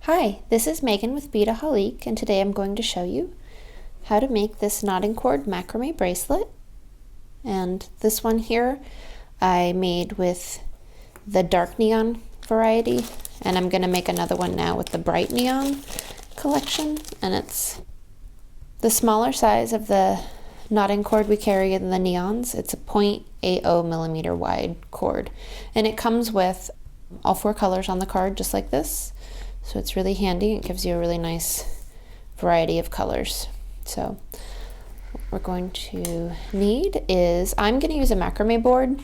Hi, this is Megan with Beadaholique, and today I'm going to show you how to make this knotting cord macrame bracelet. And this one here I made with the dark neon variety, and I'm going to make another one now with the bright neon collection, and it's the smaller size of the knotting cord we carry in the neons. It's a 0.80 millimeter wide cord, and it comes with all 4 colors on the card just like this. So it's really handy. It gives you a really nice variety of colors. So what we're going to need is, I'm going to use a macrame board.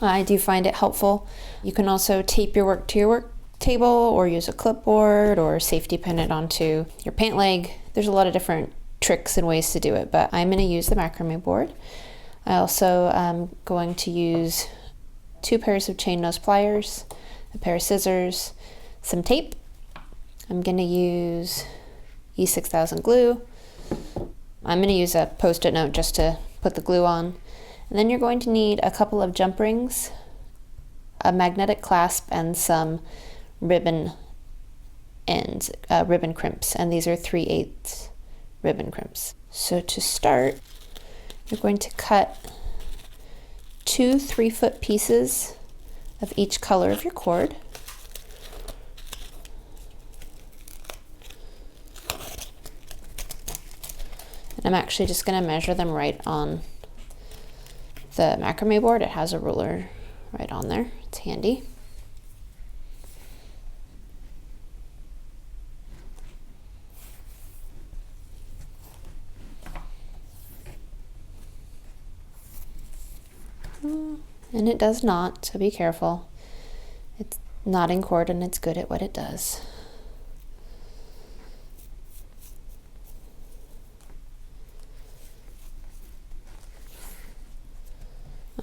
I do find it helpful. You can also tape your work to your work table, or use a clipboard, or safety pin it onto your pant leg. There's a lot of different tricks and ways to do it, but I'm going to use the macrame board. I also am going to use 2 pairs of chain nose pliers, a pair of scissors, some tape. I'm going to use E6000 glue. I'm going to use a post-it note just to put the glue on. And then you're going to need a couple of jump rings, a magnetic clasp, and some ribbon ends, ribbon crimps. And these are 3/8 ribbon crimps. So to start, you're going to cut 2 3-foot pieces of each color of your cord. I'm actually just going to measure them right on the macrame board. It has a ruler right on there. It's handy. And it does knot, so be careful. It's knotting cord and it's good at what it does.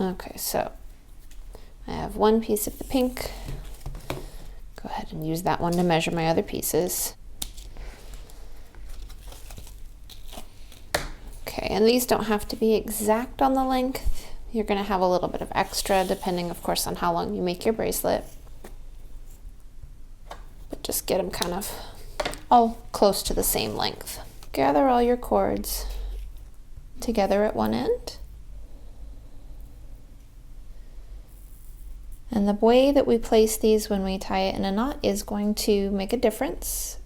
Okay, so I have 1 piece of the pink. Go ahead and use that one to measure my other pieces. Okay, and these don't have to be exact on the length. You're going to have a little bit of extra depending, of course, on how long you make your bracelet. But just get them kind of all close to the same length. Gather all your cords together at one end. And the way that we place these when we tie it in a knot is going to make a difference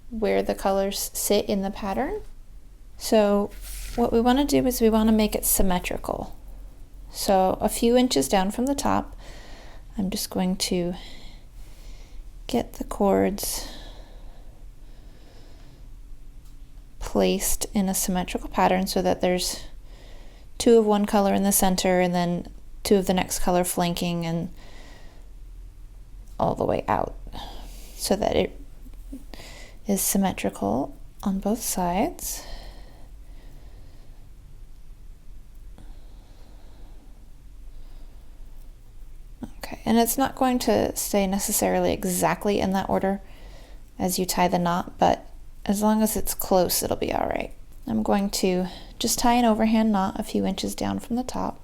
where the colors sit in the pattern. So what we want to do is we want to make it symmetrical. So a few inches down from the top, I'm just going to get the cords placed in a symmetrical pattern so that there's 2 of one color in the center and then 2 of the next color flanking and all the way out, so that it is symmetrical on both sides. Okay, and it's not going to stay necessarily exactly in that order as you tie the knot, but as long as it's close, it'll be all right. I'm going to just tie an overhand knot a few inches down from the top.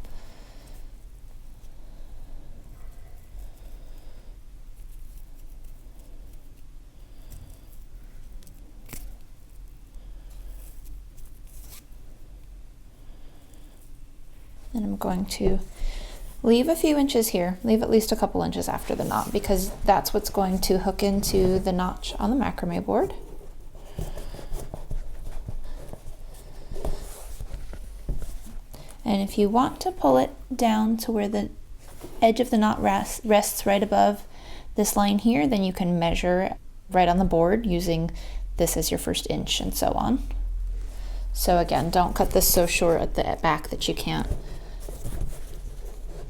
And I'm going to leave a few inches here, leave at least a couple inches after the knot, because that's what's going to hook into the notch on the macrame board. And if you want to pull it down to where the edge of the knot rests right above this line here, then you can measure right on the board using this as your first inch and so on. So again, don't cut this so short at the back that you can't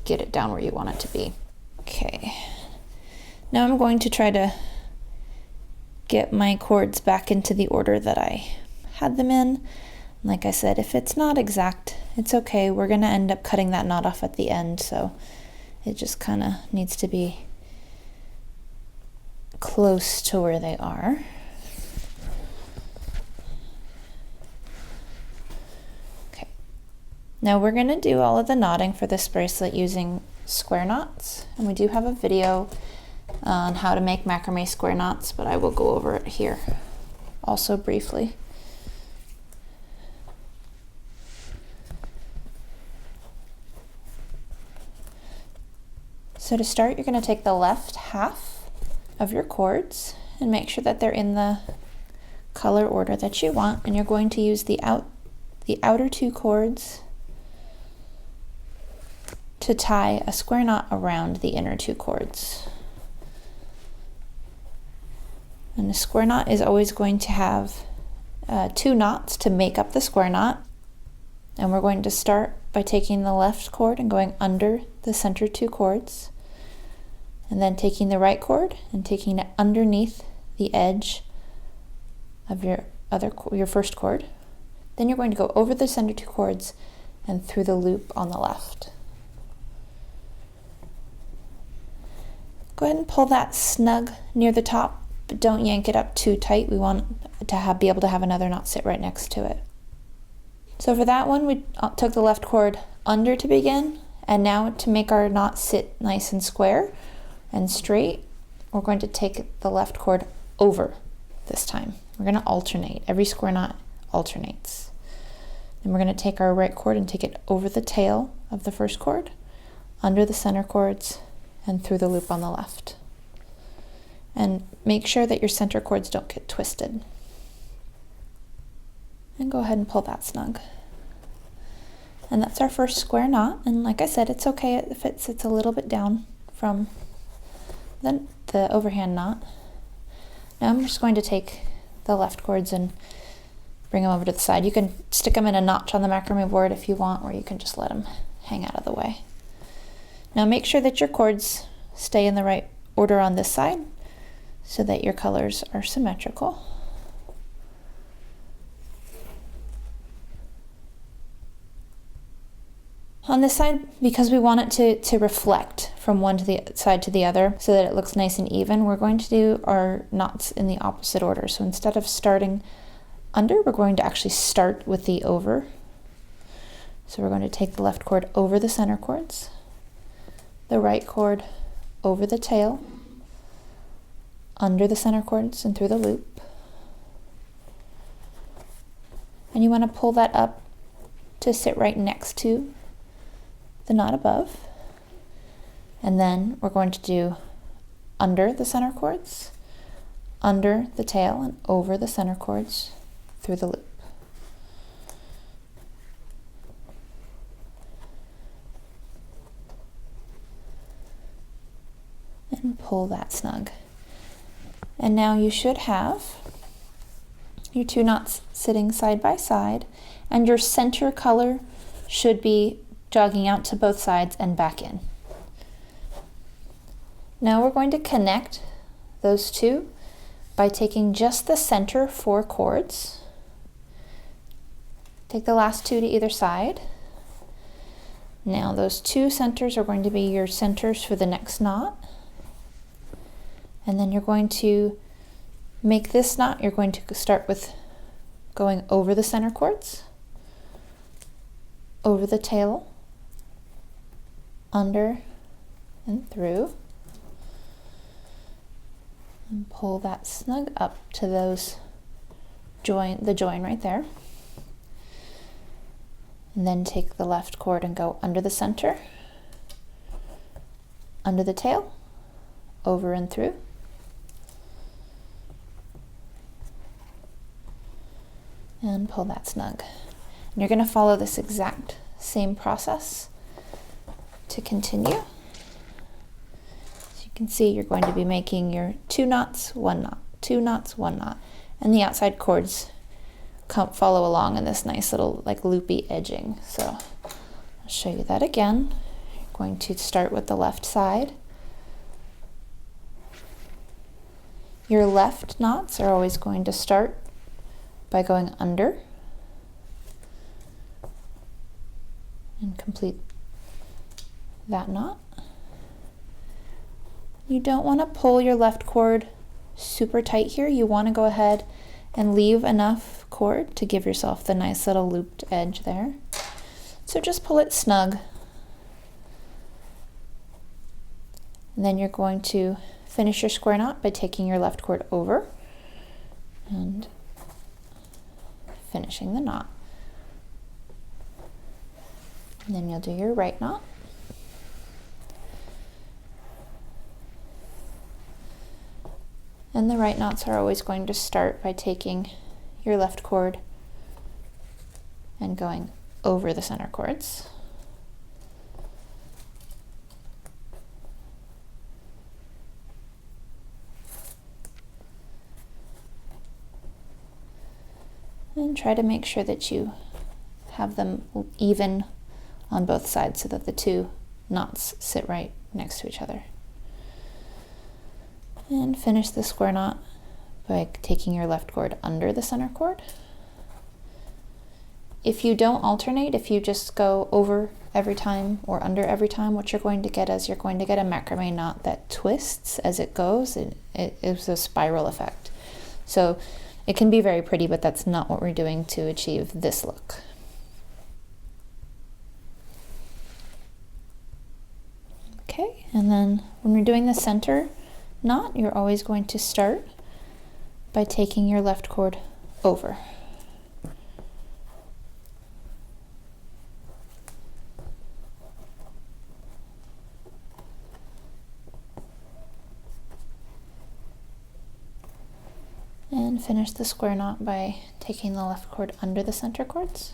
get it down where you want it to be. Okay, now I'm going to try to get my cords back into the order that I had them in. Like I said, if it's not exact, it's okay. We're going to end up cutting that knot off at the end, so it just kind of needs to be close to where they are. Now we're going to do all of the knotting for this bracelet using square knots, and we do have a video on how to make macrame square knots, but I will go over it here also briefly. So to start, you're going to take the left half of your cords and make sure that they're in the color order that you want, and you're going to use the outer two cords to tie a square knot around the inner two cords. And a square knot is always going to have two knots to make up the square knot, and we're going to start by taking the left cord and going under the center two cords, and then taking the right cord and taking it underneath the edge of your first cord. Then you're going to go over the center two cords and through the loop on the left. Go ahead and pull that snug near the top, but don't yank it up too tight. We want to be able to have another knot sit right next to it. So for that one, we took the left cord under to begin, and now to make our knot sit nice and square and straight, we're going to take the left cord over this time. We're going to alternate. Every square knot alternates. Then we're going to take our right cord and take it over the tail of the first cord, under the center cords, and through the loop on the left. And make sure that your center cords don't get twisted. And go ahead and pull that snug. And that's our first square knot. And like I said, it's okay if it sits a little bit down from the overhand knot. Now I'm just going to take the left cords and bring them over to the side. You can stick them in a notch on the macrame board if you want, or you can just let them hang out of the way. Now make sure that your cords stay in the right order on this side so that your colors are symmetrical. On this side, because we want it to reflect from one side to the other so that it looks nice and even, we're going to do our knots in the opposite order. So instead of starting under, we're going to actually start with the over. So we're going to take the left cord over the center cords, the right cord over the tail, under the center cords and through the loop. And you want to pull that up to sit right next to the knot above. And then we're going to do under the center cords, under the tail, and over the center cords through the loop. And pull that snug. And now you should have your two knots sitting side by side, and your center color should be jogging out to both sides and back in. Now we're going to connect those two by taking just the center four cords. Take the last two to either side. Now those two centers are going to be your centers for the next knot. And then you're going to make this knot, you're going to start with going over the center cords, over the tail, under and through, and pull that snug up to the join right there. And then take the left cord and go under the center, under the tail, over and through. And pull that snug. And you're going to follow this exact same process to continue. So you can see you're going to be making your two knots, one knot, two knots, one knot, and the outside cords follow along in this nice little like loopy edging. So I'll show you that again. You're going to start with the left side. Your left knots are always going to start by going under and complete that knot. You don't want to pull your left cord super tight here. You want to go ahead and leave enough cord to give yourself the nice little looped edge there. So just pull it snug. And then you're going to finish your square knot by taking your left cord over and finishing the knot. And then you'll do your right knot. And the right knots are always going to start by taking your left cord and going over the center cords. And try to make sure that you have them even on both sides so that the two knots sit right next to each other. And finish the square knot by taking your left cord under the center cord. If you don't alternate, if you just go over every time or under every time, what you're going to get is you're going to get a macrame knot that twists as it goes. It is a spiral effect. So it can be very pretty, but that's not what we're doing to achieve this look. Okay, and then when we're doing the center knot, you're always going to start by taking your left cord over. And finish the square knot by taking the left cord under the center cords.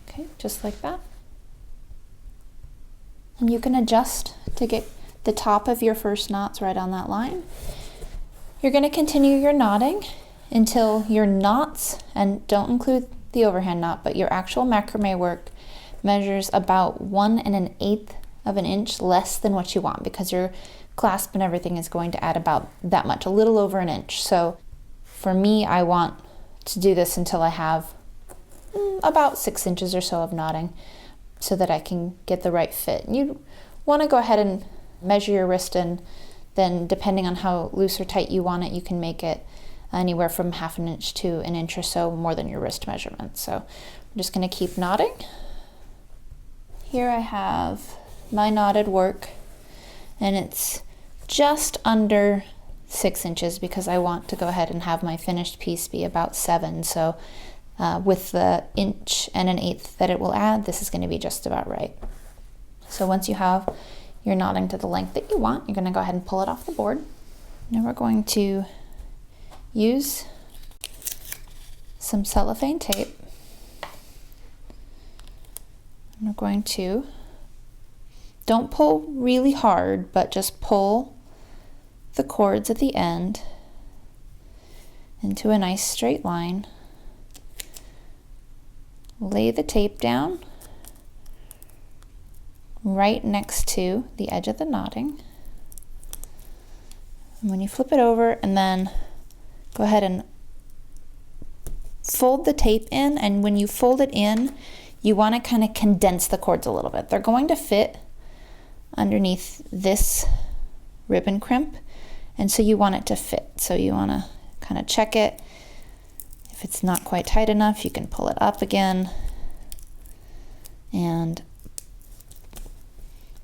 Okay, just like that. And you can adjust to get the top of your first knots right on that line. You're going to continue your knotting until your knots, and don't include the overhand knot, but your actual macrame work measures about 1 1/8 of an inch less than what you want, because your clasp and everything is going to add about that much, a little over an inch. So for me, I want to do this until I have about 6 inches or so of knotting so that I can get the right fit. You want to go ahead and measure your wrist, and then depending on how loose or tight you want it, you can make it anywhere from 1/2 inch to an inch or so more than your wrist measurement. So I'm just going to keep knotting. Here I have my knotted work, and it's just under 6 inches because I want to go ahead and have my finished piece be about 7. So with the 1 1/8 inches that it will add, this is going to be just about right. So once you have your knotting to the length that you want, you're going to go ahead and pull it off the board. Now we're going to use some cellophane tape. And we're going to, don't pull really hard, but just pull the cords at the end into a nice straight line. Lay the tape down right next to the edge of the knotting. And when you flip it over, and then go ahead and fold the tape in, and when you fold it in, you want to kind of condense the cords a little bit. They're going to fit underneath this ribbon crimp, and so you want it to fit. So you want to kind of check it. If it's not quite tight enough, you can pull it up again and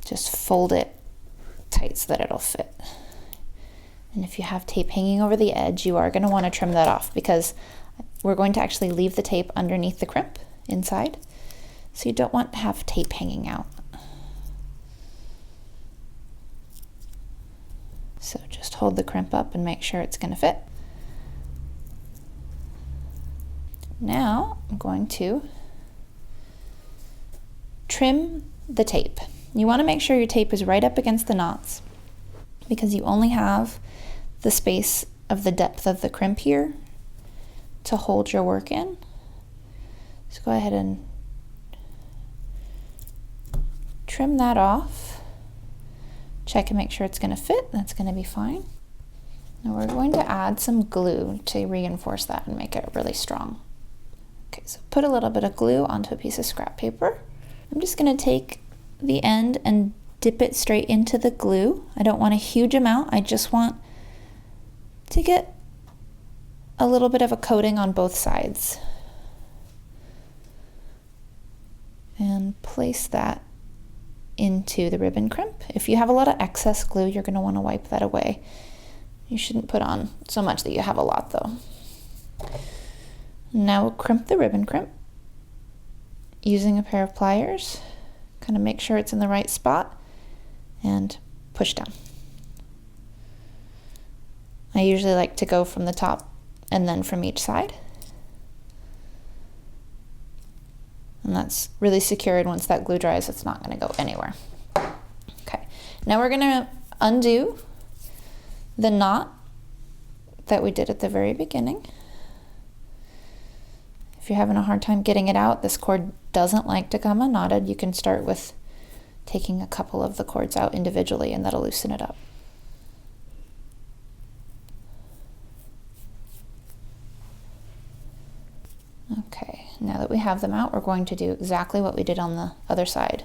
just fold it tight so that it'll fit. And if you have tape hanging over the edge, you are going to want to trim that off, because we're going to actually leave the tape underneath the crimp inside. So you don't want to have tape hanging out. So just hold the crimp up and make sure it's going to fit. Now I'm going to trim the tape. You want to make sure your tape is right up against the knots, because you only have the space of the depth of the crimp here to hold your work in. So go ahead and trim that off. Check and make sure it's going to fit. That's going to be fine. Now we're going to add some glue to reinforce that and make it really strong. Okay, so put a little bit of glue onto a piece of scrap paper. I'm just going to take the end and dip it straight into the glue. I don't want a huge amount. I just want to get a little bit of a coating on both sides. and place that into the ribbon crimp. If you have a lot of excess glue, you're going to want to wipe that away. You shouldn't put on so much that you have a lot though. Now we'll crimp the ribbon crimp using a pair of pliers. Kind of make sure it's in the right spot and push down. I usually like to go from the top and then from each side. And that's really secured. Once that glue dries, it's not going to go anywhere. Okay, now we're going to undo the knot that we did at the very beginning. If you're having a hard time getting it out, this cord doesn't like to come unknotted. You can start with taking a couple of the cords out individually and that'll loosen it up. Okay, now that we have them out, we're going to do exactly what we did on the other side.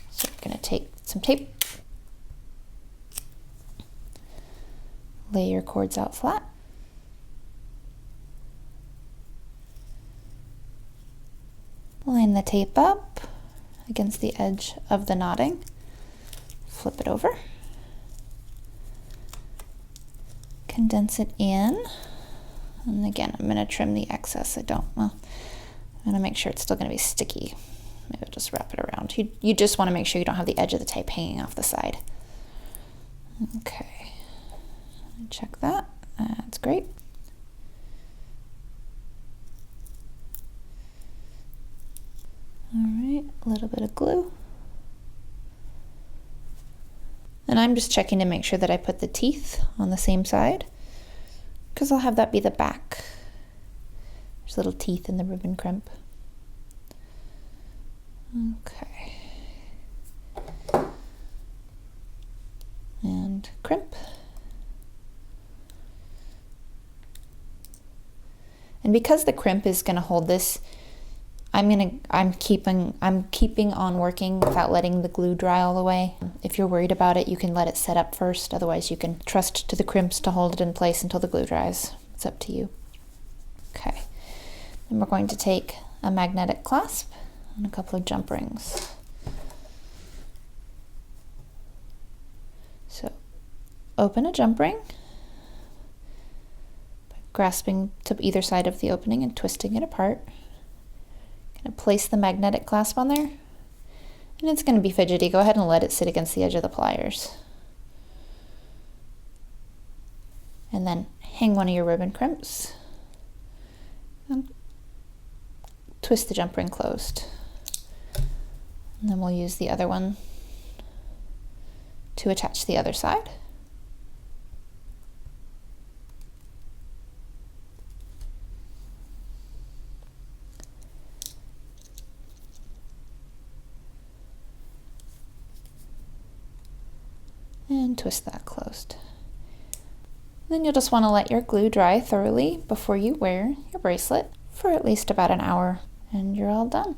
So we're going to take some tape, lay your cords out flat, line the tape up against the edge of the knotting, flip it over, condense it in. And again, I'm going to trim the excess. I'm going to make sure it's still going to be sticky. Maybe I'll just wrap it around. You just want to make sure you don't have the edge of the tape hanging off the side. Okay, check that. That's great. All right, a little bit of glue. And I'm just checking to make sure that I put the teeth on the same side, because I'll have that be the back. There's little teeth in the ribbon crimp. Okay. And crimp. And because the crimp is going to hold this, I'm keeping on working without letting the glue dry all the way. If you're worried about it, you can let it set up first. Otherwise, you can trust to the crimps to hold it in place until the glue dries. It's up to you. Okay. Then we're going to take a magnetic clasp and a couple of jump rings. So open a jump ring by grasping to either side of the opening and twisting it apart. Place the magnetic clasp on there, and it's going to be fidgety. Go ahead and let it sit against the edge of the pliers. And then hang one of your ribbon crimps and twist the jump ring closed. And then we'll use the other one to attach the other side. And twist that closed. Then you'll just want to let your glue dry thoroughly before you wear your bracelet for at least about an hour, and you're all done.